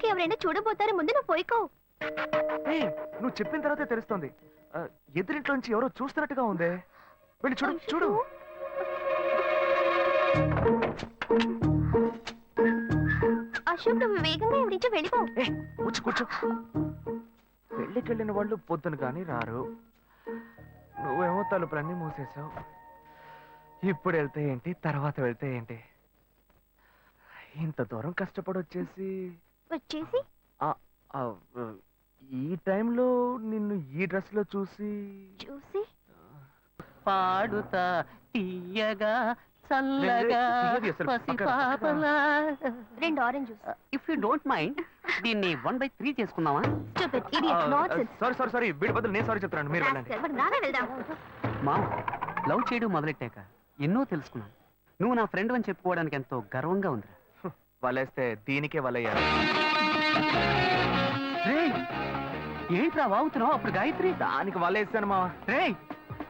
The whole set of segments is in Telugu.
ఎవరైనా చూడబోతారు, ముందు నువ్వు పోయికో. నువ్వు చెప్పిన తర్వాతే తెలుస్తుంది. ఎదురింట్లో నుంచి ఎవరో చూస్తున్నట్టుగా ఉంది. వెళ్ళి చూడు చూడు. అశోక్, నువ్వు వేగంగా ఎవరి నుంచి వెళ్ళిపో. కూర్చో. పెళ్ళికెళ్ళిన వాళ్ళు పొద్దున కానీ రారు. నువ్వేమో తలుపులన్నీ మూసేసావు. ఇప్పుడు వెళ్తే ఏంటి, తర్వాత వెళ్తే ఏంటి? ఇంత దూరం కష్టపడి వచ్చేసి ఈ టైంలో నిన్ను ఈ డ్రెస్ లో చూసి పాడుతా తీయగా చల్లగా పసిపాపలా. 2 orange juice. If you don't mind దీన్ని 1/3 చేసుకుందామా? సారీ వీడి బదులు నేను సారీ చెప్తాను. మీరు వెళ్ళండి. మా లవ్ చేయడం మొదలెట్టాక ఎన్నో తెలుసుకున్నాను. నువ్వు నా ఫ్రెండ్ అని చెప్పుకోవడానికి ఎంతో గర్వంగా ఉందిరా. వలేస్తే దీనికే వలయ్యారు. ఏంట్రా వాగుతున్నావు? అప్పుడు గాయత్రి దానికి వలేస్తాను మా.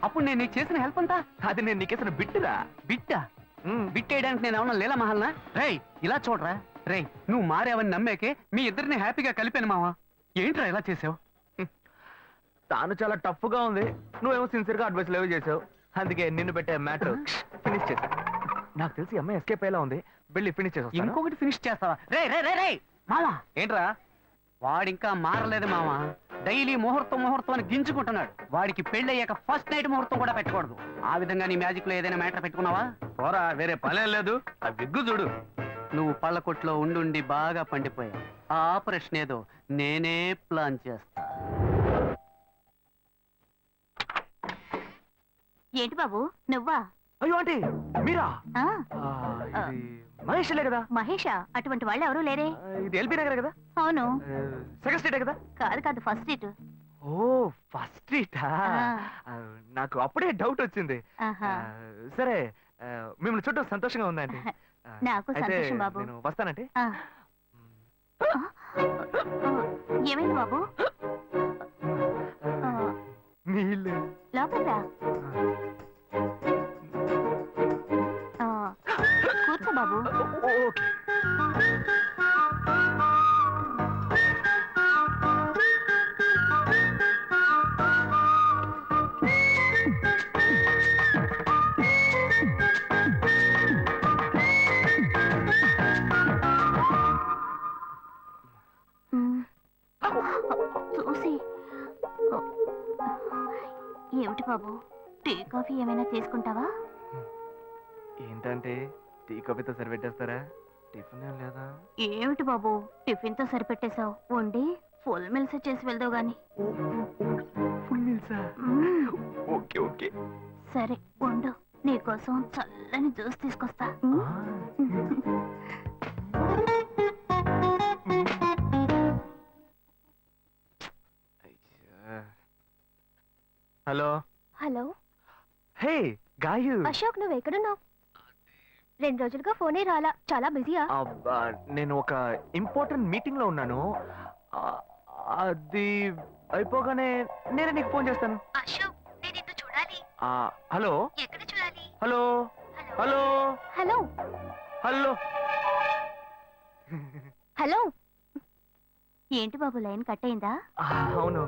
అప్పుడు నేను నీకు చేసిన హెల్ప్ అంతా అది నేను నీకేసిన బిట్టురా. బిట్టా? బిట్టేయడానికి నేను ఏమన్నా లీలా మహల్నా? ఇలా చూడరా నువ్వు మారావని నమ్మేకే మీ ఇద్దరిని హ్యాపీగా కలిపాను మావా. ఏంట్రా ఇలా చేసావు? తాను చాలా టఫ్ గా ఉంది, నువ్వేమో సిన్సియర్ గా అడ్వైస్ లేవు చేసావు. అందుకే నిన్ను పెట్టే మ్యాటర్ ఫినిష్ చేసా. నాకు తెలిసి అమ్మాయి ఎస్కేప్ అయ్యేలా ఉంది. వెళ్ళి ఫినిష్ చేసా. ఇంకొకటి ఫినిష్ చేస్తావా? మావా ఏంట్రా? వాడింకా మారలేదు మావా. డైలీ ముహూర్తం అని గింజుకుంటున్నాడు. వాడికి పెళ్ళయ్యాక ఫస్ట్ నైట్ ముహూర్తం కూడా పెట్టకూడదు. ఆ విధంగా నీ మ్యాజిక్ లో ఏదైనా మ్యాటర్ పెట్టుకున్నావా? పోరా, వేరే పనే లేదు. ఆ విగ్గు చూడు. నువ్వు పళ్ళ కొట్లో ఉండి బాగా పండిపోయావు. ఆ ఆపరేషన్ ఏదో నేనే ప్లాన్ చేస్తా. ఏంటి బాబు నువ్వా? అయ్యో ఆంటీ మీరా? మహేష్లే కదా? మహేషా? అటువంటి వాళ్ళు ఎవరూ లేరే. ఇది ఎల్బీ నగర్ కదా? అవును. సెకండ్ స్ట్రీట్ కదా? కాదు ఫస్ట్ స్ట్రీట్. ఓ ఫస్ట్ స్ట్రీటా? నాకు అప్పుడే డౌట్ వచ్చింది. సరే, మిమ్మల్ని చుట్టూ సంతోషంగా ఉందండి. నాకు సంతోషం బాబు. నేను వస్తానంటే. ఏమైంది బాబు? నీళ్ళు లోపలికి రా. కూర్చో బాబు. చూసి ఏమిటి బాబు, టీ కాఫీ ఏమైనా తీసుకుంటావా? ఏంటంటే టీ కాఫీతో సరిపెట్టేస్తారా? టిఫిన్ ఏం లేదా? ఏమిటి బాబు టిఫిన్ తో సరిపెట్టేశావు? వండి ఫుల్ మిల్స్ చేసి వెళ్దావు గాని. ఫుల్ మిల్సా? ఓకే ఓకే సరే వండు, నీకోసం చల్లని జ్యూస్ తీసుకొస్తా. Hello hello. Hey Gayu. Ashok, నువ్వు ఎక్కడున్నావు? 2 రోజులుగా ఫోనే రాలా, చాలా బిజీయా? నేను ఒక ఇంపార్టెంట్ మీటింగ్ లో ఉన్నాను. అది అయిపోగానే నేనే నీకు ఫోన్ చేస్తాను. అశోక్, నేను నిన్ను చూడాలి. హలో. ఎక్కడ చూడాలి? Hello hello hello hello hello. ఏంటి బాబు లైన్ కట్ అయిందా? అవును,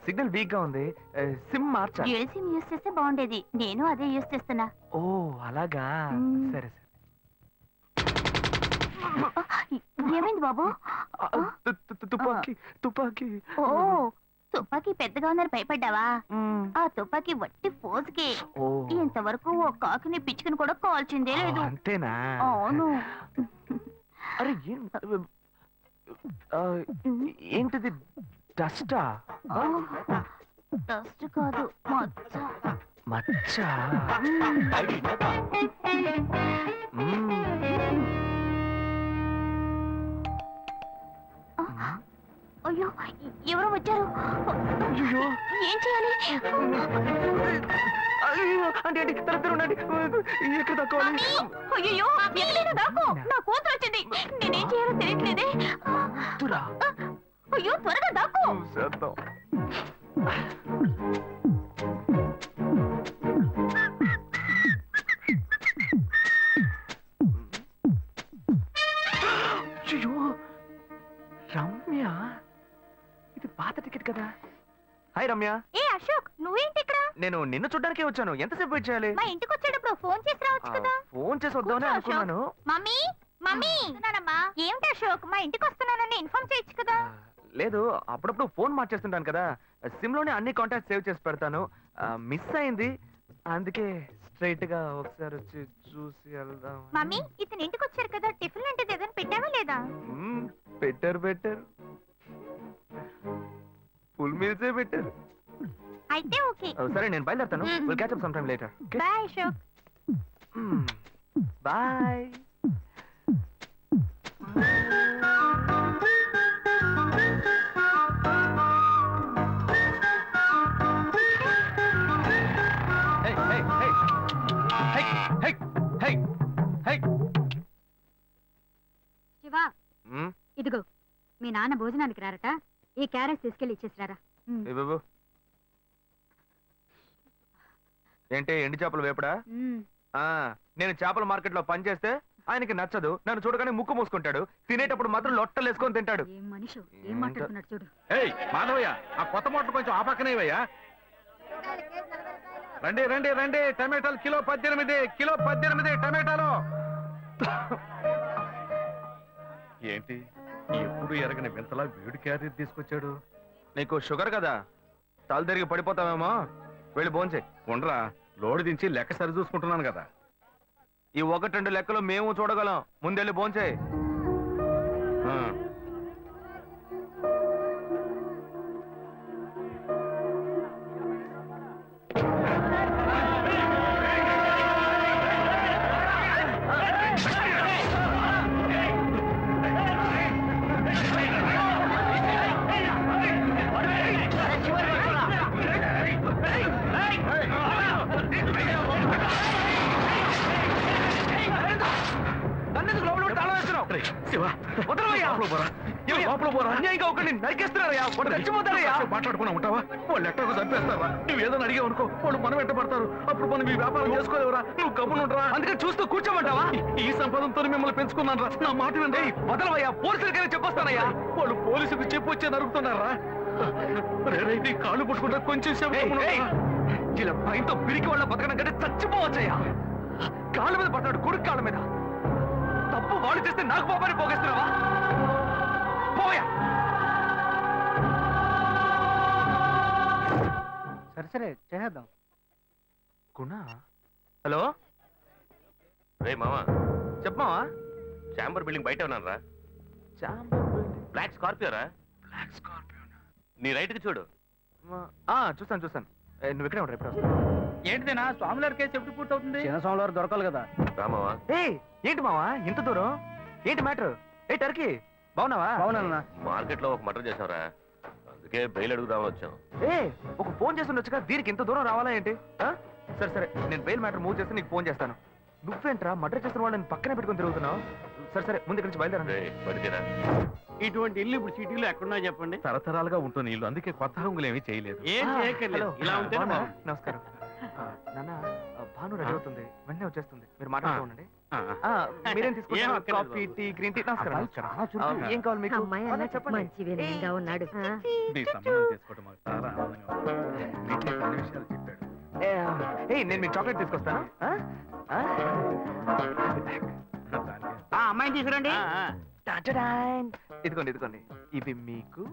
సిగ్నల్ వీక్ గా ఉంది. సిమ్ మార్చా. డ్యూయల్ సిమ్ యూస్ చేస్తే బాగుండేది. నేను అదే యూస్ చేస్తున్నా. ఓ అలాగా, సరే సరే. ఏమైంది బాబు? తుపాకీ తుపాకీ. ఓ తుపాకీ పెద్దగా ఉందని భయపడ్డావా? ఆ తుపాకీ వట్టి ఫోజుకే. ఇంతవరకు ఓ కాకిని పిచ్చుకుని కూడా కాల్చిందే లేదు. అంతేనా? అవును. అరే ఏంటిది? డస్టా? డస్ట్ కాదు, మచ్చ. మచ్చ? అయ్యో ఎవరో వచ్చారు. ఏం చేయాలి? అంటే ఎక్కడ తక్కువాలి? అయ్యో ఎక్కడైనా దాక్కో, నా కూతురు వచ్చింది. నేనేం చేయాలో తెలియట్లేదే. అయ్యో త్వరగా దాక్కో. ఇది పాత టికెట్ కదా. హాయ్ రమ్య. ఏ అశోక్, నువ్వేంటి ఇక్కడ? నేను నిన్ను చూడ్డానికే వచ్చాను. ఎంతసేపు వెయిట్ చేయాలి? మా ఇంటికి వచ్చేటప్పుడు ఫోన్ చేసి రావచ్చు కదా. ఫోన్ చేసి వద్దామని కూర్చో, అనుకున్నాను. మమ్మీ మమ్మీ వస్తున్నానమ్మా. ఏమిటి అశోక్, మా ఇంటికి వస్తున్నానని ఇన్ఫార్మ్ చేయొచ్చు కదా. లేదు, అప్పుడప్పుడు ఫోన్ మార్చేస్తుంటాను కదా. సిమ్ లోనే అన్ని కాంటాక్ట్ సేవ్ చేసి పెడతాను. మిస్ అయింది, అందుకే స్ట్రైట్ గా ఒకసారి వచ్చి చూసి వెళ్దాం. మమ్మీ, ఇతను ఇంటికి వచ్చారు కదా, టిఫిన్ అంటే ఏదైనా పెట్టావా లేదా? బెటర్ ఫుల్ మీల్సే బెటర్. అయితే ఓకే. సరే, నేను బయలుదేరుతాను. Will catch up some time later. Bye Ashok. Bye. Shiva, ఇదిగో మీ నాన్న భోజనానికి రారట, ఈ క్యారెట్ తీసుకెళ్లి ఇచ్చేసిరారా. బాబు, ఏంటి ఎండి చేపలు వేపడా? నేను చేపల మార్కెట్ లో పనిచేస్తే ఆయనకి నచ్చదు. నన్ను చూడగానే ముక్కు మూసుకుంటాడు. తినేటప్పుడు మాత్రం లొట్టలు వేసుకొని తింటాడు. ఏం మనిషి, ఏం మాట్లాడుతున్నాడు చూడు. మాధవయ్య, ఆ కొత్త మోటార్ కొంచెం ఆ పక్కనేవయ్యా. రండి రండి రండి, టమాటాలు కిలో 18 టమాటాలు. ఏంటి ఎప్పుడు ఎరగని వింతలా వేడి క్యారెట్ తీసుకొచ్చాడు? నీకు షుగర్ కదా, తల తిరిగి పడిపోతావేమో. వెళ్ళి భోంచే. ఉండరా, లోడు దించి లెక్క సరి చూసుకుంటున్నాను కదా. ఈ 1-2 లెక్కలు మేము చూడగలం. ముందెళ్ళి భోంచే. మాట్లాడుకున్నా ఉంటావా? వాళ్ళు ఎట్టకు చంపేస్తారా? నువ్వు ఏదైనా అడిగావు అనుకో, వాళ్ళు మనం వెంట పడతారు. అప్పుడు మనం ఈ వ్యాపారం చేసుకోలేవరా? నువ్వు గమ్మునుంటరా? అందుకని చూస్తూ కూర్చోమంటావా? ఈ సంపాదనతో మిమ్మల్ని పెంచుకున్నాను రా. నా మాట వినండి. వదలవయ్యా, పోలీసులకైనా చెప్పొస్తానయ్యా. వాళ్ళు పోలీసుకు చెప్పొచ్చే నరుకుతున్నారా? నీ కాళ్ళు పుట్టుకుంటా కొంచెం సేపు. ఇలా భయంతో పిరికి వాళ్ళ బతకడం కంటే చచ్చిపోవచ్చయ్యా. కాళ్ళ మీద పడ్డాడు, కొడుకు కాళ్ళ మీద. తప్పు వాళ్ళు చేస్తే నాకు పాపాన్ని పోగేస్తున్నావా? పోయా. సరే చేద్దాం. గుణ, హలో. రే మామా, చెప్పమావా. చాంబర్ బిల్డింగ్ బయట ఉన్నాను రా. బ్లాక్ స్కార్పియో రా. Black Scorpio. నీ రైట్ కి చూడు. చూస్తాను. నువ్వు ఇక్కడే ఉంటావు, ఎప్పుడు వస్తావు? ఏంటిదేనా స్వామివారి కేసు ఎప్పుడు పూర్తవుతుంది? చిన్న స్వామివారు దొరకాలి కదా. రామావా, ఏంటి మావా ఇంత దూరం? ఏంటి మ్యాటర్? టర్కీ బాగున్నావా? బాగున్నా. మార్కెట్ లో ఒక మర్డర్ చేసావురా, అందుకే బెయిల్ అడుగుదామని వచ్చాం. ఒక ఫోన్ చేసి ఉండొచ్చుగా, దీనికి ఇంత దూరం రావాలా ఏంటి? సరే, నేను బెయిల్ మ్యాటర్ మూవ్ చేసి నీకు ఫోన్ చేస్తాను. నువ్వేంట్రా మర్డర్ చేసిన వాళ్ళని పక్కనే పెట్టుకుని తిరుగుతున్నావు? సరే, ముందు ఇక్కడి నుంచి బయలుదేరండి. పడితేరా ఇటువంటి ఇల్లు ఇప్పుడు సిటీలో ఎక్కడున్నా చెప్పండి. తరతరాలుగా ఉంటుంది ఇల్లు, అందుకే కొత్త హంగులు ఏమీ చేయలేదు. ఏం చేయక్కర్లేదు, ఇలా ఉంటే నమస్కారం. నాన్న, భాను రెడీ అవుతుంది, వెంటనే వచ్చేస్తుంది. మీరు మాట్లాడుతూ ఉండండి. మీరేం తీసుకుంటారు? Coffee, tea, green tea? నమస్కారం. ఏం కావాలి మీకు? చెప్పండి. మంచి వినయంగా ఉన్నాడు. నీ సంబంధం చేసుకోవడం మాకు చాలా ఆనందంగా ఉంది. నీకే కొన్ని విషయాలు చెప్పాడు. నేను మీకు చాక్లెట్ తీసుకొస్తాను. అమ్మాయిని తీసుకురండి. ఇదిగోండి, ఇవి మీకు.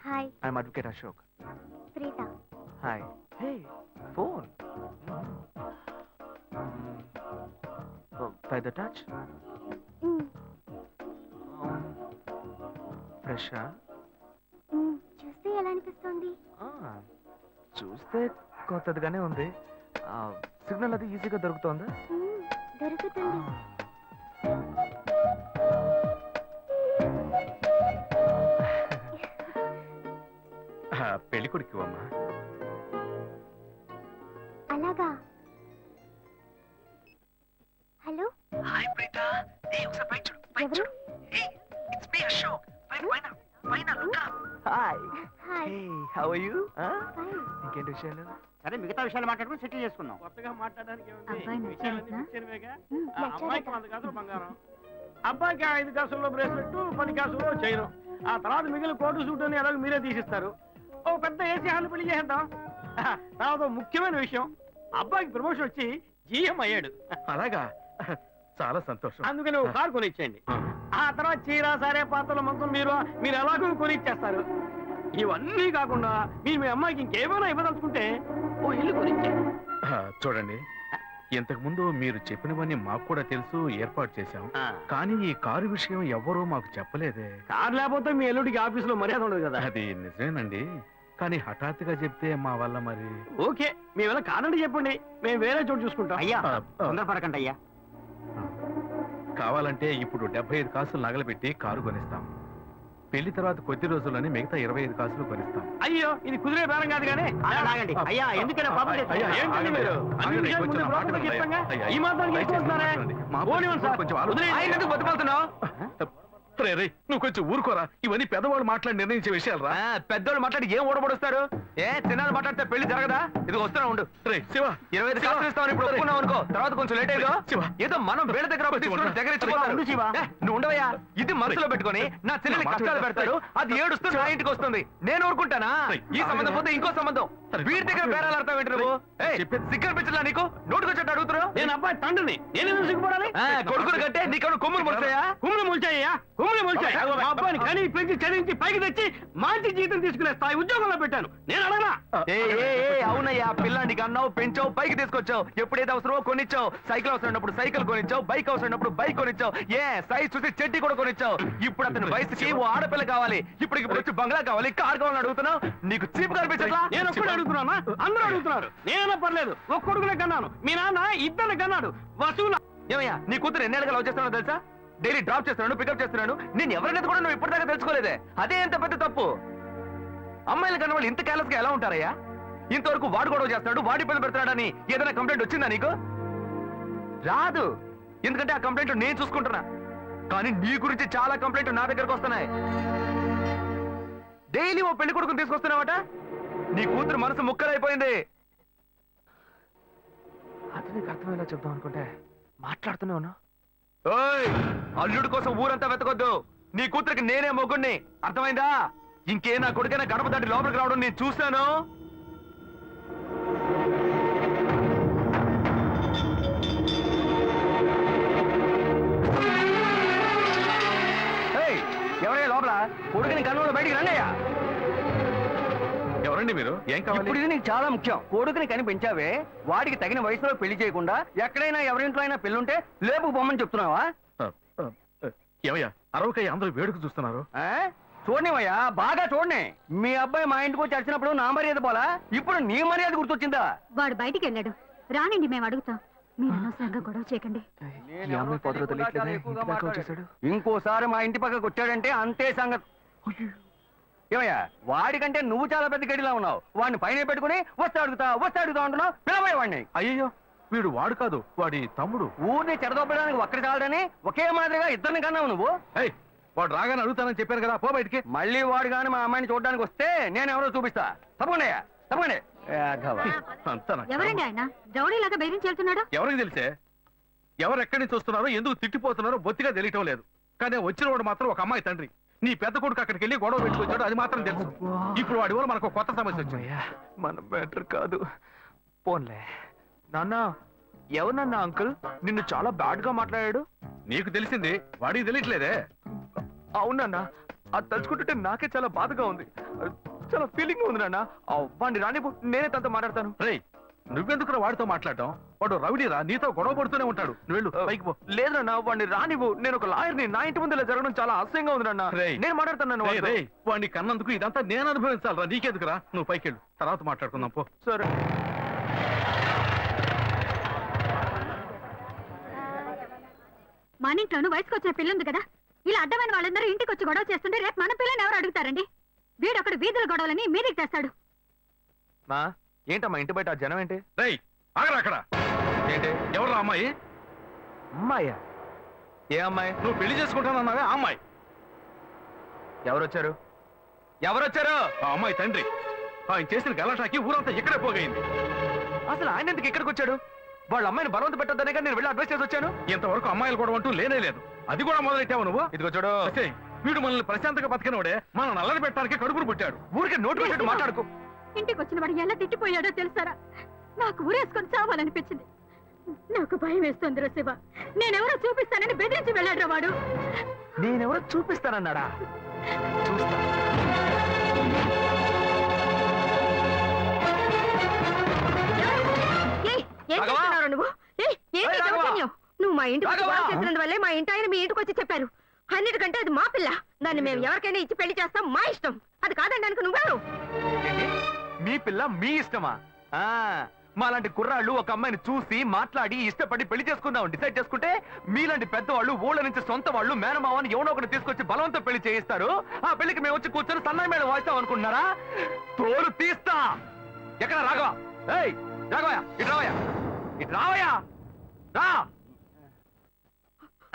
Hi, I'm advocate Ashok. Preetha. Hi. Phone by the touch. ఫ్రెషా? చూస్తే ఎలా అనిపిస్తుంది? చూస్తే కొత్తదిగానే ఉంది. సిగ్నల్ అది ఈజీగా దొరుకుతోందా? దొరుకుతుంది. పెళ్లి కొడుకు అమ్మా. అలాగా. Hello, hi Preetha. ఒకసారి పైకి చూడు, పైకి ఎవరు? చూడు. It's me Ashok. పైన look up. Hi. Hi. How are you? Fine. ఇంకేంటి విషయాలు? సరే, మిగతా విషయాలు మాట్లాడుకుని సెటిల్ చేసుకుందాం. కొత్తగా మాట్లాడడానికి ఏముంది? అబ్బాయి విషయాలన్నీ నచ్చాడా? ముఖ్యమైనవిగా. నచ్చాడట. అమ్మాయికి 100 గదులు బంగారం. అబ్బాయికి 5 కాసుల్లో బ్రేస్లెట్ 10 కాసుల్లో చైన్, ఆ తర్వాత మిగిలిన కోటు సూట్ అని ఎలాగో మీరే తీసిస్తారు. ఓ పెద్ద ఏసీ హాల్ పెళ్లి చేద్దాం. తర్వాత ముఖ్యమైన విషయం, అబ్బాయికి ప్రమోషన్ వచ్చి జీఎం అయ్యాడు. అలాగా, చాలా సంతోషం. అందుకని ఓ కారు కొనిచ్చేయండి. ఆ తర్వాత చీర సారే పాత్రల మొత్తం మీరు ఎలాగో కొనిచ్చేస్తారు. ఇవన్నీ కాకుండా మీరు మీ అమ్మాయికి ఇంకేమైనా ఇవ్వదలుచుకుంటే ఓ ఇల్లు కొనిచ్చేయండి. చూడండి, ఇంతకు ముందు మీరు చెప్పినవన్నీ మాకు కూడా తెలుసు, ఏర్పాటు చేశాం. కానీ ఈ కారు విషయం ఎవ్వరూ మాకు చెప్పలేదే. కారు లేకపోతే మీ ఎల్లుడికి ఆఫీసులో మర్యాద ఉండదు కదా. అది నిజమేనండి, కానీ హఠాత్తుగా చెప్తే మా వల్ల మరి. ఓకే, మీ వల్ల కాదండి చెప్పండి, మేము వేరే చోటు చూసుకుంటాం. అయ్యా ఆ, తొందరపడకండి అయ్యా. కావాలంటే ఇప్పుడు 75 కాసులు నగలబెట్టి కారు కొనిస్తాం. పెళ్లి తర్వాత కొద్ది రోజుల్లోనే మిగతా 25 కాసులు కొనిస్తాం. అయ్యో, ఇది కుదిరే బేరం కాదు కానీ. ఆగండి అయ్యా, ఎందుకైనా పాపం చేస్తారు? అయ్యా, ఏంటండి మీరు? అన్ని విషయాలు ముందు బ్రోకర్కి చెప్పంగా, ఈ మాత్రానికి ఎక్కువ వస్తున్నారా? పోనివ్వండి సార్. వదిలేయండి. ఆయన ఎందుకు బతుకుతున్నావు? రే, నువ్వు కొంచెం ఊరుకోరా, ఇవన్నీ పెద్దవాళ్ళు మాట్లాడి నిర్ణయించే విషయాలు రా. పెద్దోళ్ళు మాట్లాడి ఏం ఓడబడుస్తారు? చిన్నాళ్ళు మాట్లాడితే పెళ్లి జరగదా? ఇది వస్తున్నా ఉండు. రే శివ, 25 కాసులు ఇస్తామని ఇప్పుడు ఒప్పుకున్నావు అనుకో, తర్వాత కొంచెం లేట్ అయ్యో. శివ. ఏదో మనం వేడ దగ్గర అప్పు తీసుకుని దగ్గర ఇచ్చిపోతారు. ఉండు శివ. నువ్వు ఉండవయ్యా, ఇది మనసులో పెట్టుకొని నా చెల్లెలి కష్టాలు పెడతాడు, అది ఏడుస్తూ నా ఇంటికి వస్తుంది, నేను ఊరుకుంటానా? ఈ సంబంధం పోతే ఇంకో సంబంధం, వీడి దగ్గర బేరాలు ఆడతావు ఏంటి నువ్వు? సిగ్గర్ పిచ్చలా నీకు? నోటుకొచ్చేట్టు అడుగుతున్నావు? నేను అబ్బాయి తండ్రిని, నేను ఎందుకు సిగ్గుపడాలి? కొడుకులు కంటే నీకు కొమ్ములు పడతాయా? కుమ్ములు ముల్చాయ్యా, కుమ్ములు ముల్చాయి. మా అబ్బాయిని కానీ పెంచి చదివించి పైకి తెచ్చి మంచి జీతం తీసుకునే స్థాయి ఉద్యోగంలో పెట్టాను. నేను అడగనా? అవునయ్యా, పిల్లాడికి అన్నావు, పెంచావు, పైకి తీసుకొచ్చావు, ఎప్పుడైతే అవసరమో కొనిచ్చావు. సైకిల్ అవసరమైనప్పుడు సైకిల్ కొనిచ్చావు, బైక్ అవసరమైనప్పుడు బైక్ కొనిచ్చావు, సైజ్ చూసి చెట్టి కూడా కొనిచ్చావు. ఇప్పుడు అతని వయసుకి ఓ ఆడపిల్ల కావాలి, ఇప్పుడు వచ్చి బంగ్లా కావాలి, కార్ కావాలని అడుగుతున్నావు. నీకు చీప్ కనిపించట్లా? నేను ఒక్కడే అడుగుతున్నా, అందరూ అడుగుతున్నారు. నేనైనా పర్లేదు, ఒక్క కొడుకునే కన్నాను, మీ నాన్న ఇద్దరు కన్నాడు. వసూలు ఏమయ్యా, నీ కూతురు ఎన్నేళ్ళగా లవ్ చేస్తున్నావు తెలుసా? డైలీ డ్రాప్ చేస్తున్నాను, పికప్ చేస్తున్నాను. నేను ఎవరినైతే కూడా నువ్వు ఇప్పటిదాకా తెలుసుకోలేదే, అదే ఎంత పెద్ద తప్పు. అమ్మాయిల కన్నా వాళ్ళు ఇంత కేర్లెస్ గా ఎలా ఉంటారయ్యా? ఇంతవరకు వాడు గొడవ చేస్తాడు, వాడి పని పెడతాడని ఏదైనా కంప్లైంట్ వచ్చిందా నీకు? రాదు, ఎందుకంటే ఆ కంప్లైంట్ నేను చూసుకుంటున్నా. కానీ నీ గురించి చాలా కంప్లైంట్ నా దగ్గరకు వస్తున్నాయి. డైలీ ఓ పెళ్లి కొడుకుని తీసుకొస్తున్నావట. నీ కూతురు మనసు ముక్కలైపోయింది. అది నీకు అర్థమయ్యేలా చెప్దాం అనుకుంటే మాట్లాడుతూనే ఉన్నా. ఓయ్, అల్లుడి కోసం ఊరంతా వెతకొద్దు. నీ కూతురికి నేనే మొగ్గుణ్ణి, అర్థమైందా? ఇంకే నా కొడుకైనా గడప దాటి లోపలికి రావడం నేను చూశాను. ఎవరయ్యా లోపల? కొడుకుని కన్నులో బయటికి రండియ్యా. ఎవరండి మీరు? ఏం కావాలి? ఇప్పుడు ఇది నీకు చాలా ముఖ్యం. కొడుకుని కని పెంచావే, వాడికి తగిన వయసులో పెళ్లి చేయకుండా ఎక్కడైనా ఎవరింట్లో అయినా పెళ్ళుంటే లేపుకు పొమ్మని చెప్తున్నావా? ఏమయ్యా, అరవకయ్య అందరూ వేడుక చూస్తున్నారు. చూడనివయ్యా, బాగా చూడని. మీ అబ్బాయి మా ఇంటికి వచ్చి వచ్చినప్పుడు నా మర్యాద పోలా, ఇప్పుడు నీ మర్యాద గుర్తొచ్చిందా? వాడు బయటికి వెళ్ళాడు, రానండి మేము అడుగుతాం. మీరు అనవసరంగా గొడవ చేయకండి. ఇంకోసారి మా ఇంటి పక్కకు వచ్చాడంటే అంతే సంగతి. ఏమయ్యా, వాడికంటే నువ్వు చాలా పెద్ద గడిలా ఉన్నావు. వాడిని పైన పెట్టుకుని వస్తే అడుగుతా అంటున్నావు. పిలవయ్య వాడిని. అయ్యో, వీడు వాడు కాదు, వాడి తమ్ముడు. ఊరిని చెడదొప్పడానికి ఒక్కడి చాలడని ఒకే మాదిరిగా ఇద్దరిని కన్నావు నువ్వు. వాడు రాగానే అడుగుతానని చెప్పాను కదా, పో బయటికి. మళ్ళీ వాడు గాని మా అమ్మాయిని చూడడానికి వస్తే నేను ఎవరో చూపిస్తా. తప్పకుండా తప్పకుండా. అంతా నాకు ఎవరండి ఆయన రౌడీలాగా బెదిరించి వెళ్తున్నాడు? ఎవరికి తెలిసే? ఎవరు ఎక్కడి నుంచి వస్తున్నారో, ఎందుకు తిట్టిపోతున్నారో బొత్తిగా తెలియటం లేదు. కానీ వచ్చిన వాడు మాత్రం ఒక అమ్మాయి తండ్రి. నీ పెద్ద కొడుకు అక్కడికి వెళ్ళి గొడవ పెట్టుకొచ్చాడు, అది మాత్రం తెలుసు. ఇప్పుడు వాడి వల్ల మనకు కొత్త సమస్య వచ్చింది. మన బెటర్ కాదు, పోన్లే. నాన్న, ఎవరన్నా అంకుల్ నిన్ను చాలా బ్యాడ్ గా మాట్లాడాడు? నీకు తెలిసింది, వాడికి తెలియట్లేదే. అవునన్నా, అది తలుచుకుంటుంటే నాకే చాలా బాధగా ఉంది, చాలా ఫీలింగ్ ఉంది నాన్న. వాడిని రానిపో, నేనే తనతో మాట్లాడతాను. రేయ్, నువ్వెందుకు వాడితో మాట్లాడటం? వాడు రౌడీరా, నీతో గొడవ పడుతూనే ఉంటాడు. నువ్వు వెళ్ళు, పైకి పో. లేదన్నా, వాడిని రానివ్వు. నేను ఒక లాయర్ని, నా ఇంటి ముందు ఇలా జరగడం చాలా అసహ్యంగా ఉంది నాన్న. రేయ్, నేను మాట్లాడతాను. వాడిని కన్నందుకు ఇదంతా నేను అనుభవించాలరా, నీకెందుకురా? నువ్వు పైకి వెళ్ళు, తర్వాత మాట్లాడుకుందాం పో. సరే. మన ఇంట్లోనూ వయసుకు వచ్చిన పిల్లుంది కదా, ఇలా అడ్డమైన వాళ్ళందరూ ఇంటికి వచ్చి గొడవ చేస్తుంటే రేపు మన పిల్లని ఎవరు అడుగుతారండి? వీడొకడు వీధుల గొడవలని మీదికి తెస్తాడు. మా ఏంటమ్మా ఇంటి బయట ఆ జనం ఏంటి? రేయ్, ఆగరా అక్కడ. ఏంటి, ఎవరు అమ్మాయి? అమ్మాయ్యా? ఏ అమ్మాయి? నువ్వు పెళ్లి చేసుకుంటానన్నావే ఆ అమ్మాయి. ఎవరొచ్చారు? ఆ అమ్మాయి తండ్రి. ఆయన చేసిన గలాటాకి ఊరంతా ఇక్కడే పోగైంది. అసలు ఆయన ఎందుకు ఇక్కడికి వచ్చాడు? వాళ్ళ అమ్మాయిని బలవంత పెట్టొద్దనే నేను వెళ్ళి అడ్వైస్ చేసి వచ్చాను. ఇంతవరకు అమ్మాయిలు కూడా అంటూ లేనే లేదు. అది కూడా మొదలెట్టావు నువ్వు. ఇదిగో చూడు, అసే, వీడు మనల్ని ప్రశాంతంగా బతికినోడే మనం నల్లని పెట్టడానికి కడుపును పుట్టాడు. ఊరికే నోటు పెట్టినట్టు మాట్లాడుకో. ఇంటికి వచ్చిన వాడు ఎలా తిట్టిపోయాడో తెలుసారా? నాకు ఊరేసుకొని చావాలనిపించింది. నాకు భయం వేస్తుంది శివ. నేనెవరో చూపిస్తానని బెదిరించి వెళ్ళాడు వాడు. నేనెవరో చూపిస్తానన్నాడా? చూస్తా. ఏయ్, ఏం రాఘవా! చేస్తున్నావు నువ్వు? ఏయ్, ఏంటి ఏయ్, రాఘవా! దౌర్జన్యం? నువ్వు మా ఇంటికి రాఘవా! గొడవ చేసినందువల్లే మా ఇంటి ఆయన మీ ఇంటికి వచ్చి చెప్పారు. అన్నిటికంటే అది మా పిల్ల. దాన్ని మేము ఎవరికైనా ఇచ్చి పెళ్లి చేస్తాం, మా ఇష్టం. అది కాదనడానికి నువ్వెవరు? ఏంటి? మీ పిల్ల మీ ఇష్టమా? ఆ మాలాంటి కుర్రాళ్ళు ఒక అమ్మాయిని చూసి మాట్లాడి ఇష్టపడి పెళ్లి చేసుకుందాం డిసైడ్ చేసుకుంటే, మీలాంటి పెద్దవాళ్ళు ఊళ్ళ నుంచి సొంత వాళ్ళు మేనమావని ఎవడో ఒకటి తీసుకొచ్చి బలవంతం పెళ్లి చేయిస్తారు. ఆ పెళ్లికి మేము వచ్చి కూర్చొని సన్నాయి మేడం వాయిస్తాం అనుకుంటున్నారా? తోలు తీస్తా. ఎక్కడ రాఘవ? ఏయ్ రాఘవయ్య, ఇటు రావయ్యా, ఇటు రావయ్యా, రా.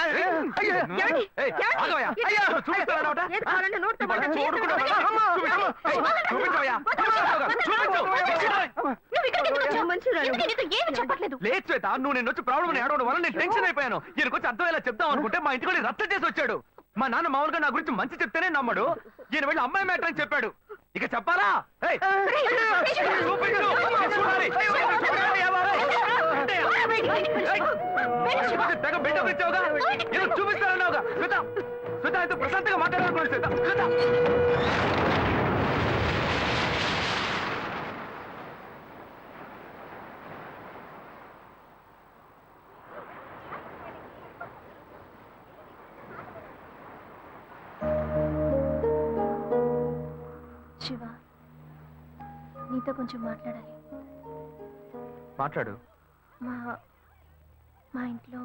ఎవడి? ఏయ్, రాఘవయ్య, అయ్యో, చూపిస్తావా నావట? ఏది కావాలంటే నోటితో ఇవాళ మాట్లాడు. చూడుకుంటావా? చూపించవయ్యా, చూపించు. నువ్వు ఇక్కడికి ఎందుకు వచ్చావు? మనుషురాలు. ఎందుకు నీతో ఏమీ చెప్పట్లేదు. లేదు శ్వేత, నువ్వు నేను వచ్చి ప్రాబ్లం ఏడవడం వల్ల నేను టెన్షన్ అయిపోయాను. ఈయనకొచ్చి అర్థమయ్యేలా చెప్తాం అనుకుంటే మా ఇంటికి వెళ్ళి రచ్చ చేసి వచ్చాడు. మా నాన్న మామూలుగా నా గురించి మంచి చెప్తేనే నమ్మడు. ఈయన వెళ్ళి అమ్మాయి మ్యాటర్ అని చెప్పాడు. ఇక చెప్పాలా? ఏయ్, చూపించు. చూడాలి. తెగ బిల్డప్ ఇచ్చావుగా, ఏదో చూపిస్తానన్నావుగా. శ్వేత, శ్వేత అయితే ప్రశాంతంగా మాట్లాడాలనుకోండి. శ్వేత, శ్వేత. శివ, నీతో కొంచెం మాట్లాడాలి. మాట్లాడు. మా ఇంట్లో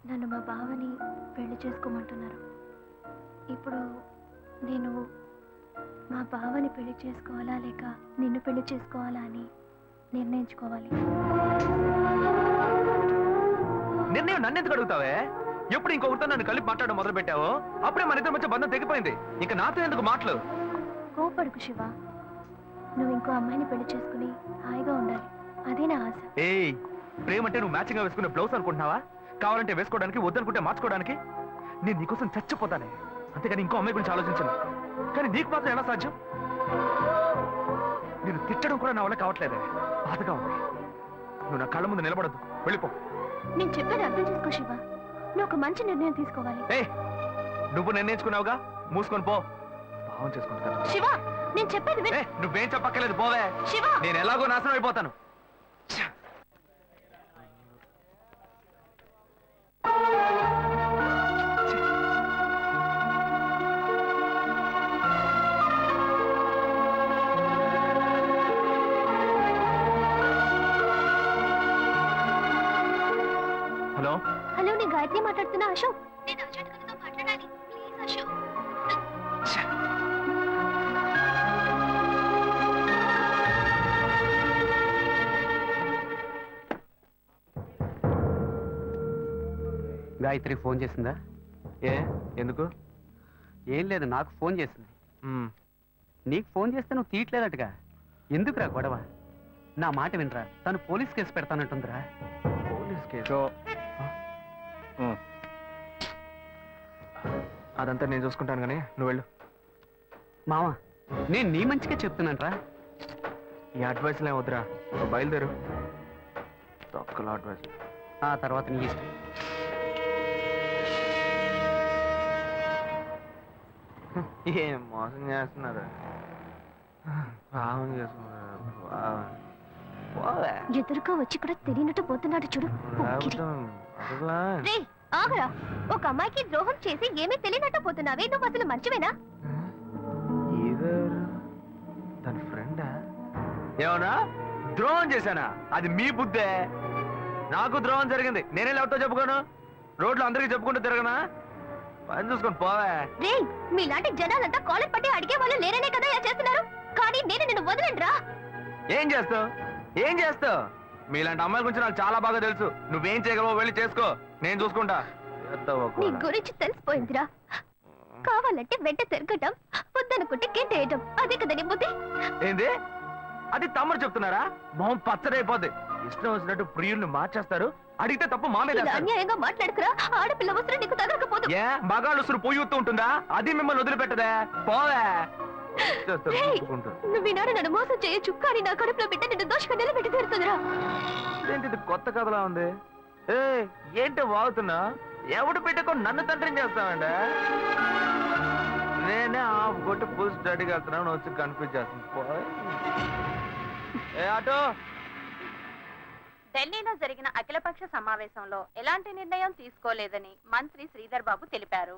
నన్ను మా బావని పెళ్లి చేసుకోమంటున్నారు. ఇప్పుడు నేను మా బావని పెళ్లి చేసుకోవాలా లేక నిన్ను పెళ్లి చేసుకోవాలా అని నిర్ణయించుకోవాలి. నిర్ణయం నన్ను ఎందుకు అడుగుతావే? ఎప్పుడు ఇంకొకరితో నన్ను కలిపి మాట్లాడడం మొదలు పెట్టావో అప్పుడే మన ఇద్దరి మధ్య బంధం తెగిపోయింది. ఇంకా నాతో ఎందుకు మాటలు? కోపడుకు శివ. నువ్వు ఇంకో అమ్మాయిని పెళ్లి చేసుకుని హాయిగా ఉండాలి. అదే నా ఆశ. ఏయ్, ప్రేమ అంటే నువ్వు మ్యాచింగ్ గా వేసుకునే బ్లౌజ్ అనుకుంటున్నావా? కావాలంటే వేసుకోవడానికి, వద్దనుకుంటే మార్చుకోవడానికి. నేను నీకోసం చచ్చిపోతానే, అంతేగాని ఇంకో అమ్మాయి గురించి ఆలోచించను. కానీ నీకు మాత్రం ఎలా సాధ్యం? నేను తిట్టడం కూడా నా వల్ల కావట్లేదే, బాధగా ఉంది. నువ్వు నా కళ్ళ ముందు నిలబడద్దు, వెళ్ళిపో. నేను చెప్పేది అర్థం చేసుకో శివ. నువ్వు ఒక మంచి నిర్ణయం తీసుకోవాలి. ఏ, నువ్వు నిర్ణయించుకున్నావుగా, మూసుకొని పో. భావం చేసుకుంటా. శివ, నేను చెప్పేది విను. నువ్వేం చెప్పక్కర్లేదు, పోవే. శివ, నేను ఎలాగో నాశనం అయిపోతాను. హలో హలో, నేను గాయత్రి మాట్లాడుతున్నా. అశోక్, నేను అర్జెంట్ గా నీతో మాట్లాడాలి. ప్లీజ్ అశోక్. గాయత్రి ఫోన్ చేసిందా? ఏ ఎందుకు? ఏం లేదు, నాకు ఫోన్ చేసింది. నీకు ఫోన్ చేస్తే నువ్వు తీయట్లేదటగా. ఎందుకురా గొడవ? నా మాట వినరా, తను పోలీస్ కేసు పెడతానంటుందిరా. Police case? అదంతా నేను చూసుకుంటాను కానీ నువ్వు వెళ్ళు. మావా, నేను నీ మంచిగా చెప్తున్నానరా. ఈ అడ్వైస్లు ఏం వద్దురా, నువ్వు బయలుదేరు. తొక్కల అడ్వైస్. ఆ తర్వాత నీ ఇష్టం. ఏం మోసం చేస్తున్నారు, భావం చేస్తున్నారు. ఎదురుగా వచ్చి కూడా తెలియనట్టు పోతున్నాడు చూడు. రేయ్, ఆగరా. ఒక అమ్మాయికి ద్రోహం చేసి ఏమీ తెలియనట్టు పోతున్నావే. నువ్వు అసలు మంచివేనా? తన ఫ్రెండా? ఏమన్నా ద్రోహం చేశానా? అది మీ బుద్ధే. నాకు ద్రోహం జరిగింది, నేనే ఎవరితో చెప్పుకోను? రోడ్లు అందరికీ చెప్పుకుంటూ తిరగనా? పని చూసుకొని పోవే. రేయ్, మీలాంటి జనాలంతా కాలర్ పట్టి అడిగే వాళ్ళు లేరనే కదా ఇలా చేస్తున్నారు. కానీ నేను నిన్ను వదలండ్రా. ఏం చేస్తావు? ఏం చేస్తావు? మీలాంటి అమ్మాయిల గురించి నాకు చాలా బాగా తెలుసు. నువ్వేం చేయగలవో వెళ్ళి చేసుకో, నేను చూసుకుంటా. నీ గురించి తెలిసిపోయిందిరా. కావాలంటే వెంట తిరగటం, వద్దనుకుంటే గెంటేయటం. అదే కదా నీ బుద్ధి. ఏంది? అది తమ్ముడు చెప్తున్నారా? మొహం పచ్చడైపోద్ది. ఇష్టం వచ్చినట్టు ప్రియుల్ని మార్చేస్తారు. అడిగితే తప్పు మా మీద ఇలా వేస్తారు. అన్యాయంగా మాట్లాడుకురా. ఆడపిల్ల వస్త్రం నీకు తగలకపోదు. ఏ మగాళ్ళు పోయూతూ ఉంటుందా? అది మిమ్మల్ని వదిలిపెట్టదే. పోవే. చేస్తారు, రేయ్, చూసుకుంటారు. నువ్వు ఈనాడు నన్ను మోసం చేయొచ్చు, కానీ నా కడుపులో బిడ్డ నిన్ను దోషగా నిలబెట్టి తీరుతుందిరా. ఇదేంటి ఇది కొత్త కథలా ఉంది? ఏ ఏంటి వాగుతున్నా? ఎవడు పెట్టుకో నన్ను తండ్రిని చేస్తామండి. నేనే ఆఫ్ కొట్టి ఫుల్ స్టడీకి వెళ్తున్నాను, వచ్చి కన్ఫ్యూజ్ చేస్తుంది. పోయ్. ఏ ఆటో ఢిల్లీలో జరిగిన అఖిలపక్ష సమావేశంలో ఎలాంటి నిర్ణయం తీసుకోలేదని మంత్రి శ్రీధర్ బాబు తెలిపారు.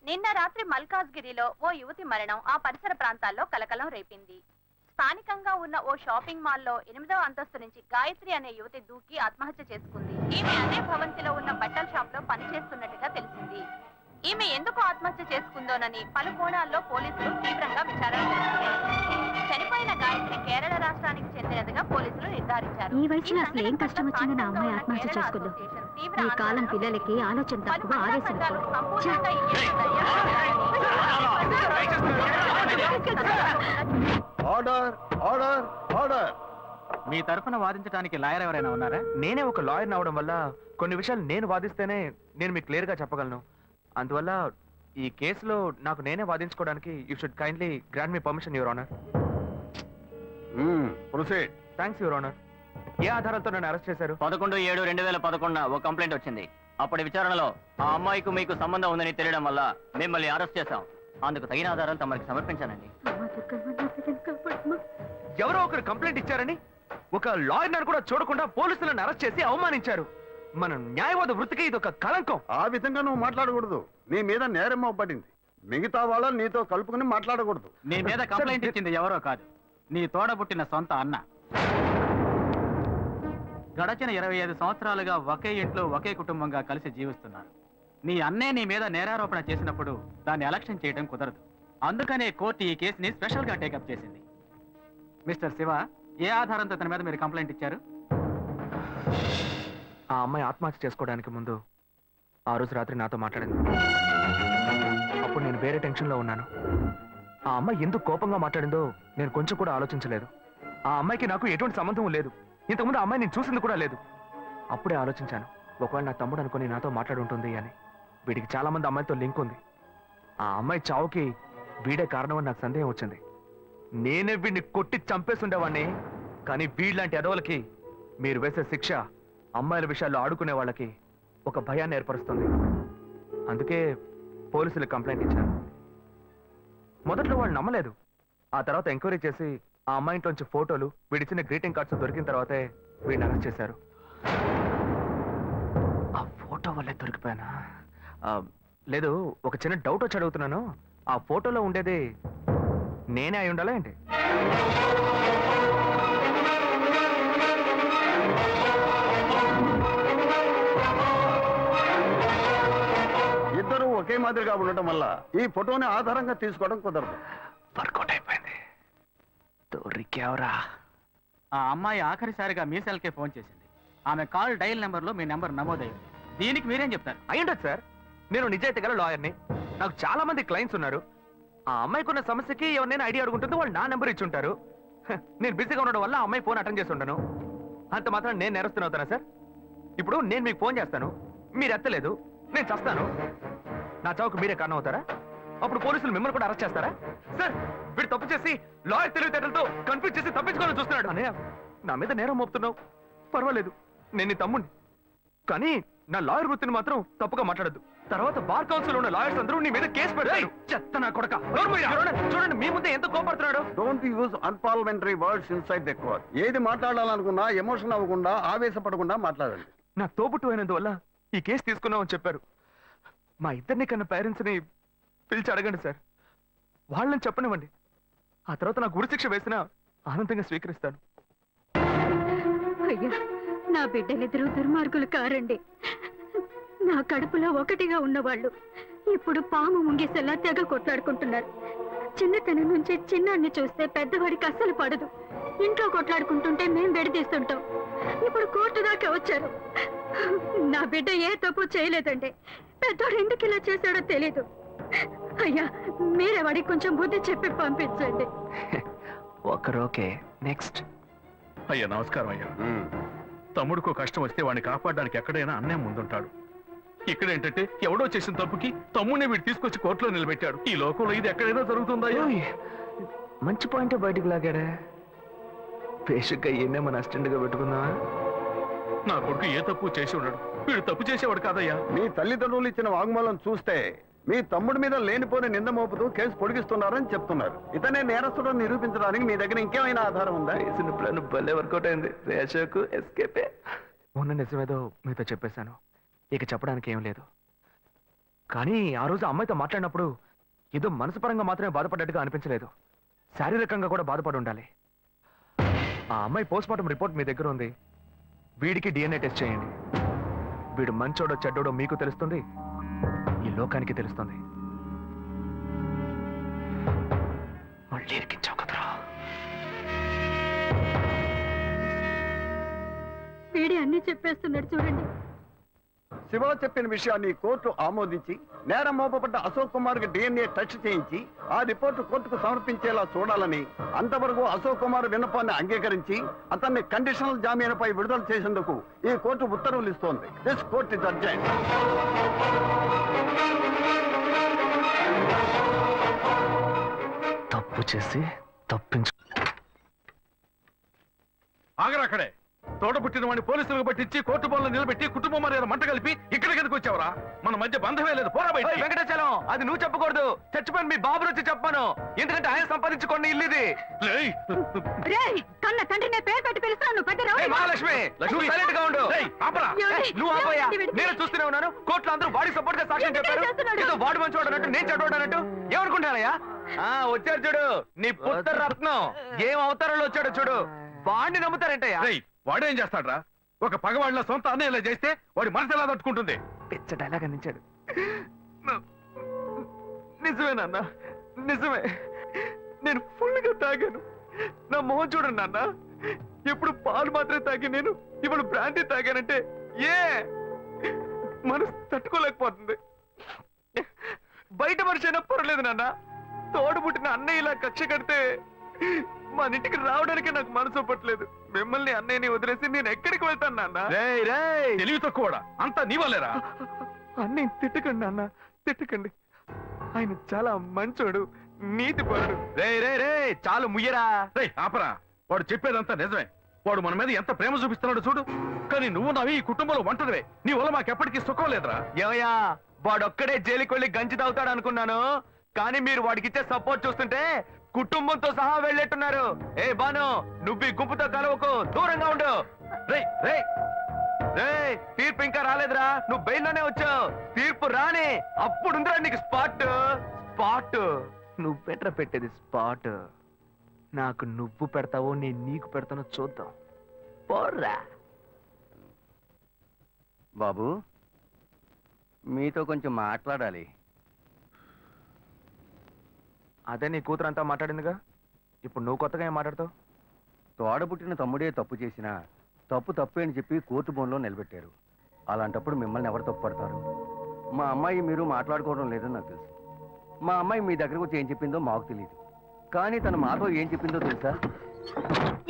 నిన్న రాత్రి మల్కాజ్గిరిలో ఓ యువతి మరణం ఆ పరిసర ప్రాంతాల్లో కలకలం రేపింది. స్థానికంగా ఉన్న ఓ షాపింగ్ మాల్లో 8వ అంతస్తు నుంచి గాయత్రి అనే యువతి దూకి ఆత్మహత్య చేసుకుంది. ఈమె అదే భవంతిలో ఉన్న బట్టల షాప్ లో పనిచేస్తున్నట్టుగా తెలిసింది. ఈమె ఎందుకు ఆత్మహత్య చేసుకుందోనని పలు కోణాల్లో పోలీసులు తీవ్రంగా విచారణ చేస్తున్నారు. చనిపోయిన గాయత్రి కేరళ రాష్ట్రానికి చెందినదిగా పోలీసులు నిర్ధారించారు. ఈ వయసులో అసలు ఏం కష్టం వచ్చింది నా అమ్మాయి ఆత్మహత్య చేసుకుందో? ఈ కాలం పిల్లలకి ఆలోచన తక్కువ, ఆవేశం ఎక్కువ. Order order order. మీ తరఫున వాదించడానికి లాయర్ ఎవరైనా ఉన్నారా? నేనే ఒక లాయర్ అవడం వల్ల కొన్ని విషయాలు నేను వాదిస్తేనే నేను మీకు క్లియర్ గా చెప్పగలను. అందువల్ల ఈ కేసులో నాకు నేనే వాదించుకోవడానికి you should kindly grant me permission, your honour. Proceed. Thanks your honour. ఏ ఆధారాలతో నన్ను అరెస్ట్ చేశారు? 11/7/2011 ఒక కంప్లైంట్ వచ్చింది. అప్పటి విచారణలో ఆ అమ్మాయికి మీకు సంబంధం ఉందని తెలియడం వల్ల మిమ్మల్ని అరెస్ట్ చేశాం. అందుకు తగిన ఆధారాలు తమరికి సమర్పించానండి. ఎవరో ఒకరు కంప్లైంట్ ఇచ్చారని ఒక లాయర్ కూడా చూడకుండా పోలీసులను అరెస్ట్ చేసి అవమానించారు. మన న్యాయవాద వృత్తికి ఇది ఒక కళంకం. ఆ విధంగా నువ్వు మాట్లాడకూడదు. నీ మీద నేరం పడింది. మిగతా వాళ్ళని నీతో కలుపుకుని మాట్లాడకూడదు. నీ మీద కంప్లైంట్ ఇచ్చింది ఎవరో కాదు, నీ తోడబుట్టిన సొంత అన్న. గడచిన 25 సంవత్సరాలుగా ఒకే ఇంట్లో ఒకే కుటుంబంగా కలిసి జీవిస్తున్నారు. నీ అన్నే నీ మీద నేరారోపణ చేసినప్పుడు దాన్ని అలక్ష్యం చేయడం కుదరదు. అందుకనే కోర్టు ఈ కేసుని స్పెషల్ గా టేకప్ చేసింది. మిస్టర్ శివ, ఏ ఆధారంతో తన మీద మీరు కంప్లైంట్ ఇచ్చారు? ఆ అమ్మాయి ఆత్మహత్య చేసుకోవడానికి ముందు ఆ రోజు రాత్రి నాతో మాట్లాడింది. అప్పుడు నేను వేరే టెన్షన్లో ఉన్నాను. ఆ అమ్మాయి ఎందుకు కోపంగా మాట్లాడిందో నేను కొంచెం కూడా ఆలోచించలేదు. ఆ అమ్మాయికి నాకు ఎటువంటి సంబంధం లేదు. ఇంతకుముందు ఆ అమ్మాయి నేను చూసింది కూడా లేదు. అప్పుడే ఆలోచించాను, ఒకవేళ నా తమ్ముడు అనుకుని నాతో మాట్లాడుంటుంది అని. వీడికి చాలా మంది అమ్మాయితో లింక్ ఉంది. ఆ అమ్మాయి చావుకి వీడే కారణం అని నాకు సందేహం వచ్చింది. నేనే వీడిని కొట్టి చంపేసి ఉండేవాడిని. కానీ వీళ్ళంటి ఎదవలకి మీరు వేసే శిక్ష అమ్మాయిల విషయాల్లో ఆడుకునే వాళ్ళకి ఒక భయాన్ని ఏర్పరుస్తుంది. అందుకే పోలీసులు కంప్లైంట్ ఇచ్చారు. మొదట్లో వాళ్ళు నమ్మలేదు. ఆ తర్వాత ఎంక్వైరీ చేసి ఆ అమ్మాయి ఇంట్లోంచి ఫోటోలు, వీడిచ్చిన గ్రీటింగ్ కార్డ్స్ దొరికిన తర్వాతే వీడిని అరెస్ట్ చేశారు. ఆ ఫోటో వల్లే దొరికిపోయానా? లేదు, ఒక చిన్న డౌట్ వచ్చి అడుగుతున్నాను. ఆ ఫోటోలో ఉండేది నేనే అయి ఉండాలా ఏంటి? ఇద్దరు ఒకే మాదిరిగా ఉండటం వల్ల ఈ ఫోటోని ఆధారంగా తీసుకోవడం కుదరదు. వర్కౌట్ అయిపోయింది. దొరికావురా. ఆ అమ్మాయి ఆఖరిసారిగా మీ సెల్కే ఫోన్ చేసింది. ఆమె కాల్ డైల్ నెంబర్లో మీ నెంబర్ నమోదైంది. దీనికి మీరేం చెప్తారు? అయ్యుండదు సార్. నేను నిజాయితీ గల లాయర్ని. నాకు చాలా మంది క్లయింట్స్ ఉన్నారు. ఆ అమ్మాయికి ఉన్న సమస్యకి ఎవరినైనా ఐడియా అడుగుంటుంది, వాళ్ళు నా నెంబర్ ఇచ్చి ఉంటారు. నేను బిజీగా ఉండడం వల్ల ఆ అమ్మాయి ఫోన్ అటెండ్ చేసి ఉండను. అంత మాత్రం నేను నేరస్తున్నా అవుతానా సార్? ఇప్పుడు నేను మీకు ఫోన్ చేస్తాను, మీరు ఎత్తలేదు, నేను చస్తాను. నా చావుకు మీరే కారణం అవుతారా? అప్పుడు పోలీసులు మిమ్మల్ని కూడా అరెస్ట్ చేస్తారా? సార్, వీడు తప్పు చేసి లాయర్ తెలివితేటలతో కన్ఫ్యూజ్ చేసి తప్పించుకోవాలని చూస్తున్నాడు. అనే నా మీద నేరం మోపుతున్నావు, పర్వాలేదు, నేను నీ తమ్ముడిని. కానీ నా లాయర్ వృత్తిని మాత్రం తప్పుగా మాట్లాడద్దు. తర్వాత బార్ కౌన్సిల్ ఉన్న లాయర్స్ అందరూ నీ మీద కేసు పెడతారు. చెత్త నా కొడక. చూడండి, మీ ముందే ఎంత కోపడుతున్నాడు. Don't use unparliamentary words inside the court. ఏది మాట్లాడాలనుకున్నా ఎమోషన్ అవ్వకుండా, ఆవేశపడకుండా మాట్లాడండి. నా తోబుట్టు అయినందువల్ల ఈ కేసు తీసుకున్నామని చెప్పారు. మా ఇద్దరిని కన్నా పేరెంట్స్ని పిలిచి అడగండి సార్. వాళ్ళని చెప్పనివ్వండి. ఆ తర్వాత నాకు ఉరిశిక్ష వేసినా ఆనందంగా స్వీకరిస్తాను. అయ్యా, నా బిడ్డలిద్దరూ దుర్మార్గులు కారండి. నా కడుపులో ఒకటిగా ఉన్నవాళ్ళు ఇప్పుడు పాము ముంగిసెల్లా తెగ కొట్లాడుకుంటున్నారు. చిన్నతనం నుంచి చిన్నాన్ని చూస్తే పెద్దవాడికి అస్సలు పడదు. ఇంట్లో కొట్లాడుకుంటుంటే మేం విడదీస్తుంటాం. ఇప్పుడు కోర్టు దాకా వచ్చారు. నా బిడ్డ ఏ తప్పు చేయలేదండి. పెద్దోడు ఎందుకు ఇలా చేశాడో తెలీదు. అయ్యా, మీరే వాడికి కొంచెం బుద్ధి చెప్పి పంపించండి. ఒకరోకే. నెక్స్ట్. అయ్యా నమస్కారం అయ్యా. తమ్ముడికో కష్టం వస్తే వాడిని కాపాడడానికి ఎక్కడైనా అన్నే ముందుంటాడు. ఇక్కడేంటంటే ఎవడో చేసిన తప్పుకి తమ్ముడిని వీడు తీసుకొచ్చి కోర్టులో నిలబెట్టాడు. ఈ లోకంలో ఇది ఎక్కడైనా జరుగుతుందా? మంచి పాయింట్ బయటికి లాగాడే. పేషక్గా ఈయన్నే మన అసిస్టెంట్ గా పెట్టుకుందా? నా కొడుకు ఏ తప్పు చేసి ఉన్నాడు, వీడు తప్పు చేసేవాడు కాదయ్యా. మీ తల్లిదండ్రులు ఇచ్చిన వాంగ్మూలం చూస్తే మీ తమ్ముడి మీద లేనిపోని నింద మోపుతూ కేసు పొడిగిస్తున్నారని చెప్తున్నారు. ఇతనే నేరస్తుడని నిరూపించడానికి మీ దగ్గర ఇంకేమైనా ఆధారం ఉందా? వేసిన ప్లాన్ భలే వర్కౌట్ అయింది. రేషకు ఎస్కేపే. ఉన్న నిజమేదో మీతో చెప్పేశాను, ఇక చెప్పడానికి ఏం లేదు. కానీ ఆ రోజు అమ్మాయితో మాట్లాడినప్పుడు ఏదో మనసు పరంగా మాత్రమే బాధపడ్డట్టుగా అనిపించలేదు, శారీరకంగా కూడా బాధపడి ఉండాలి. ఆ అమ్మాయి పోస్ట్మార్టం రిపోర్ట్ మీ దగ్గర ఉంది. వీడికి DNA టెస్ట్ చేయండి. వీడు మంచోడో చెడ్డోడో మీకు తెలుస్తుంది, ఈ లోకానికి తెలుస్తుంది. మళ్ళీ ఇరికించావు కదరా. వీడి అన్ని చెప్పేస్తున్నాడు చూడండి. శివ చెప్పిన విషయాన్ని కోర్టు ఆమోదించి నేరం మోపబడ్డ అశోక్ కుమార్ కి DNA టెస్ట్ చేయించి ఆ రిపోర్టు కోర్టుకు సమర్పించేలా చూడాలని, అంతవరకు అశోక్ కుమార్ విన్నపాన్ని అంగీకరించి అతన్ని కండిషనల్ జామీనుపై విడుదల చేసేందుకు ఈ కోర్టు ఉత్తర్వులు ఇస్తోంది. This court is urgent. తప్పు చేసి తప్పించు. ఆగరాక్కడే. తోట పుట్టిన వాడిని పోలీసులకు పట్టించి కోర్టు బోన్లో నిలబెట్టి కుటుంబం మర్యాద మంట కలిపి ఇక్కడికి ఎందుకు వచ్చావరా? మన మధ్య బంధమే లేదు, పోరా బయట. వెంకటాచలం, అది నువ్వు చెప్పకూడదు, చచ్చిపోయిన మీ బాబు వచ్చి చెప్పాను. ఎందుకంటే ఆయన సంపాదించుకోండి ఇల్లు ఇది. కన్న తండ్రినే పేరు పెట్టి పిలుస్తాను. మహాలక్ష్మి, నువ్వు సైలెంట్ గా ఉండు. నువ్వు ఆపోయా, నేను చూస్తూనే ఉన్నాను. కోర్టులో అందరూ వాడి సపోర్ట్ గా సాక్ష్యం చెప్పారు. ఏదో వాడు మంచివాడు అన్నట్టు, నేను చెడ్డవాడు అన్నట్టు ఏమనుకుంటానయ్యా? వచ్చాడు చూడు నీ పుత్ర రత్నం, ఏం అవతారంలో వచ్చాడు చూడు. వాడిని నమ్ముతారంటయ్యా? వాడేం చేస్తాడ్రా? ఒక పగవాడిలో సొంత అన్నయ్య ఇలా చేస్తే వాడి మనసు ఎలా తట్టుకుంటుంది? పిచ్చ డైలాగ్ అందించాడు. నిజమే నాన్న, నిజమే. నేను ఫుల్ గా తాగాను. నా మొహం చూడండి నాన్న. ఎప్పుడు పాలు మాత్రమే తాగి నేను ఇప్పుడు బ్రాండీ తాగానంటే ఏ మనసు తట్టుకోలేకపోతుంది. బయట మనిషి అయినా పర్లేదు నాన్న, తోడు పుట్టిన అన్నయ్య ఇలా కక్ష కడితే మన ఇంటికి రావడానికి నాకు మనసు ఒప్పట్లేదు. మిమ్మల్ని అన్నయ్యని వదిలేసి నేను ఎక్కడికి వెళ్తాను నాన్న? తెలివి తక్కువడా? అంతా నీ వల్లేరా? అన్నయ్య తిట్టకండి నాన్న, తిట్టకండి. ఆయన చాలా మంచోడు, నీతిపరుడు. చాలు ముయ్యరా. ఆపరా. వాడు చెప్పేదంతా నిజమే. వాడు మన మీద ఎంత ప్రేమ చూపిస్తున్నాడు చూడు. కానీ నువ్వు నావి ఈ కుటుంబంలో ఒంటరివే. నీ వల్ల మాకెప్పటికీ సుఖం లేదురా. ఏమయ్యా, వాడొక్కడే జైలుకి వెళ్ళి గంజి తాగుతాడు అనుకున్నాను. కానీ మీరు వాడికి ఇచ్చే సపోర్ట్ చూస్తుంటే కుటుంబంతో సహా వెళ్ళేట్టున్నారు. ఏ బాను, నువ్వు ఈ గుంపుతో కలవకు, దూరంగా ఉండు. తీర్పు ఇంకా రాలేదురా, నువ్వు బెయిల్లోనే వచ్చావు. తీర్పు రాని అప్పుడుందిరా నీకు స్పాట్. నువ్వు బెటర్ పెట్టేది స్పాట్. నాకు నువ్వు పెడతావో నేను నీకు పెడతానో చూద్దాం. పోర్రా. బాబు, మీతో కొంచెం మాట్లాడాలి. అదే నీ కూతురు అంతా మాట్లాడిందిగా, ఇప్పుడు నువ్వు కొత్తగా ఏం మాట్లాడతావు? తోడబుట్టిన తమ్ముడే తప్పు చేసినా తప్పు తప్పే అని చెప్పి కోర్టు బోన్లో నిలబెట్టారు. అలాంటప్పుడు మిమ్మల్ని ఎవరు తప్పు పడతారు? మా అమ్మాయి మీరు మాట్లాడుకోవడం లేదని నాకు తెలుసు. మా అమ్మాయి మీ దగ్గరకు వచ్చి ఏం చెప్పిందో మాకు తెలియదు. కానీ తను మాతో ఏం చెప్పిందో తెలుసా?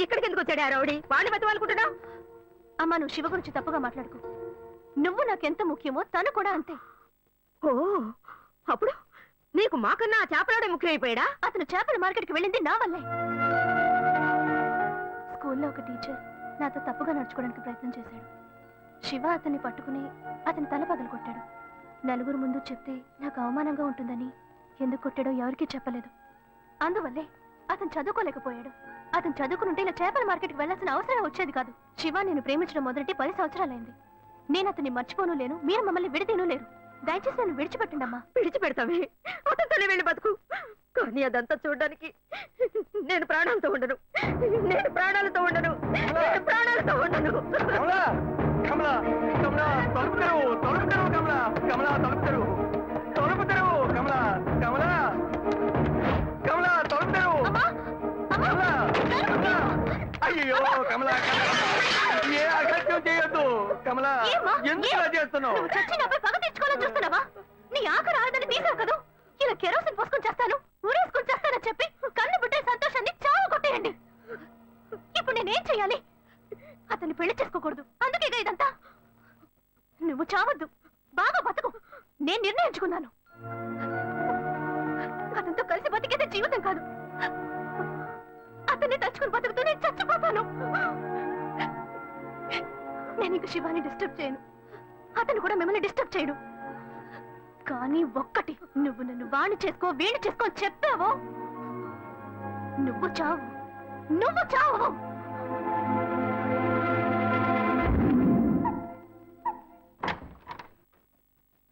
ఇక్కడికి ఎందుకు వచ్చాడు ఆ రౌడీ? వాడిని బతవాలనుకుంటున్నావు? అమ్మా, నువ్వు శివ గురించి తప్పుగా మాట్లాడుకో. నువ్వు నాకెంత ముఖ్యమో తను కూడా అంతే. ఓ, అప్పుడు నీకు మాకన్నా ఆ చేపలోడే ముఖ్యమైపోయాడా? అతను చేపల మార్కెట్కి వెళ్ళింది నా వల్లే. స్కూల్లో ఒక టీచర్ నాతో తప్పుగా నడుచుకోవడానికి ప్రయత్నం చేశాడు. శివ అతన్ని పట్టుకుని అతని తల పగలు కొట్టాడు. నలుగురు ముందు చెప్తే నాకు అవమానంగా ఉంటుందని ఎందుకు కొట్టాడో ఎవరికీ చెప్పలేదు. అందువల్లే అతను చదువుకోలేకపోయాడు. అతను చదువుకునుంటే ఇలా చేపల మార్కెట్కి వెళ్లాల్సిన అవసరం వచ్చేది కాదు. శివ నేను ప్రేమించడం మొదటి 10 సంవత్సరాలైంది. నేను అతన్ని మర్చిపోను లేను, మీరు మమ్మల్ని విడదీను లేరు. దయచేసి నన్ను విడిచిపెట్టండి అమ్మా. విడిచిపెడతామే, అతనితోనే వెళ్ళి బతుకు. కానీ అదంతా చూడడానికి నేను ప్రాణాలతో ఉండను. నేను ప్రాణాలతో ఉండను. నేను ప్రాణాలతో ఉండను. కమలా, కమలా, తలుపు తెరువు, తలుపు తెరువు, కమలా, కమలా, తలుపు తెరువు, తలుపు తెరువు, కమలా, కమలా, కమలా, తలుపు తెరువు, కమలా, కమలా. అయ్యో కమలా, ఏ అగత్యం చేయొద్దు కమలా. ఎందుకు ఇలా చేస్తున్నావు? నువ్వు చచ్చి నాపై పగ తెచ్చుకోవాలని చూస్తున్నావా? నీ ఆఖరి ఆడదని తీసావు కదా, ఇలా కెరోసిన్ పోసుకొని చేస్తాను, ఊరేసుకొని చేస్తానని చెప్పి కన్ను పుట్టే సంతోషాన్ని చావు కొట్టేయండి. ఇప్పుడు నేనేం చెయ్యాలి? బాగా బతుకు. నేను నిర్ణయించుకున్నాను. అతనితో కలిసి బతికేదే జీవితం కాదు. అతన్ని తలుచుకుని బతుకుతూ నేను చచ్చిపోతాను. నేను ఇంక శివాని డిస్టర్బ్ చేయను. అతను కూడా మిమ్మల్ని డిస్టర్బ్ చేయడు. కానీ ఒక్కటి, నువ్వు నన్ను వాణ్ణి చేసుకో వీణ్ణి చేసుకో చెప్పావో నువ్వు చావు.